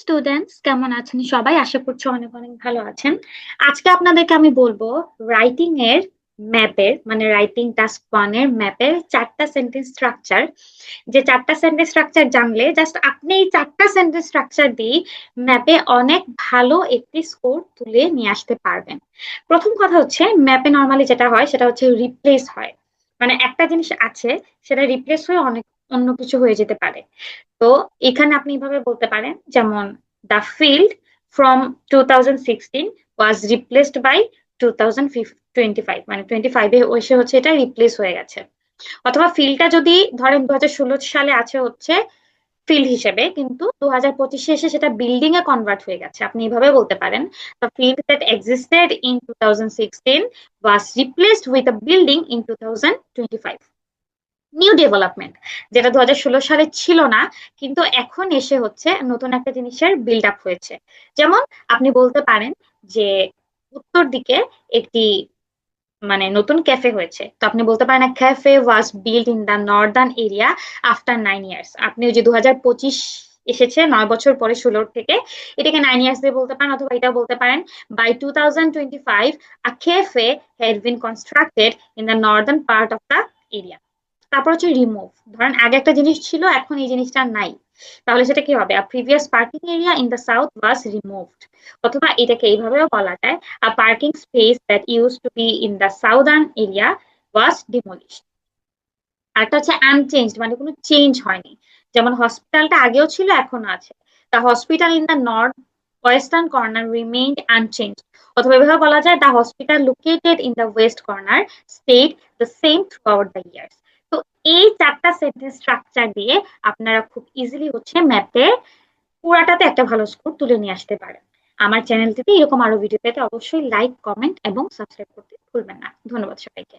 Students, কেমন আছেন সবাই? আশা করছি অনেক অনেক ভালো আছেন। আজকে আপনাদেরকে আমি বলবো রাইটিং এর ম্যাপের মানে রাইটিং টাস্ক 1 এর ম্যাপের চারটা সেন্টেন্স স্ট্রাকচার। যে চারটা সেন্টেন্স স্ট্রাকচার জানলে জাস্ট আপনি এই চারটা সেন্টেন্স স্ট্রাকচার দিয়ে ম্যাপে অনেক ভালো একটি স্কোর তুলে নিয়ে আসতে পারবেন। প্রথম কথা হচ্ছে, ম্যাপে নর্মালি যেটা হয় সেটা হচ্ছে রিপ্লেস হয়। মানে একটা জিনিস আছে, সেটা রিপ্লেস হয়ে অনেক অন্য কিছু হয়ে যেতে পারে। তো এখানে আপনি এভাবে বলতে পারেন, যেমন the field from 2016 was replaced by 2025, মানে 25-এ এসে হচ্ছে এটা রিপ্লেস হয়ে গেছে। অথবা ফিল্ডটা যদি ধরেন 2016 সালে আছে হচ্ছে ফিল্ড হিসেবে, কিন্তু 2025-এ এসে সেটা বিল্ডিং এ কনভার্ট হয়ে গেছে, আপনি এইভাবে বলতে পারেন the field that existed in 2016 was replaced with a building in 2025। New development, যেটা 2016 সালে ছিল না, কিন্তু এখন এসে হচ্ছে নতুন একটা জিনিসের বিল্ড আপ হয়েছে। যেমন আপনি বলতে পারেন যে উত্তর দিকে একটি মানে নতুন ক্যাফে হয়েছে, তো আপনি বলতে পারেন cafe was build in the northern area after 9 years. আপনি ওই যে 2025 এসেছে 9 বছর পরে, 16 থেকে, এটাকে 9 ইয়ার্স দিয়ে বলতে পারেন। অথবা এটাও বলতে পারেন by 2025 a cafe had been constructed in the northern part of the area. তারপর হচ্ছে রিমুভ, ধরেন আগে একটা জিনিস ছিল, এখন এই জিনিসটা নাই, তাহলে সেটা কি হবে? A previous parking area in the south was removed. অথবা এটাকে এইভাবেও বলা যায়, a parking space that use to be in the southern area was demolished. আরেকটা হচ্ছে আনচেঞ্জড, মানে কোনো চেঞ্জ হয়নি। যেমন হসপিটালটা আগেও ছিল, এখনো আছে। The hospital in the north western corner remained unchanged. অথবা এভাবে বলা যায় the hospital located in the west corner stayed the same throughout the years. তো এই চারটা সেন্টেন্স স্ট্রাকচার দিয়ে আপনারা খুব ইজিলি হচ্ছে ম্যাপে পুরাটাতে একটা ভালো স্কোর তুলে নিয়ে আসতে পারেন। আমার চ্যানেলটিতে এরকম আরো ভিডিও পেতে অবশ্যই লাইক, কমেন্ট এবং সাবস্ক্রাইব করতে ভুলবেন না। ধন্যবাদ সবাইকে।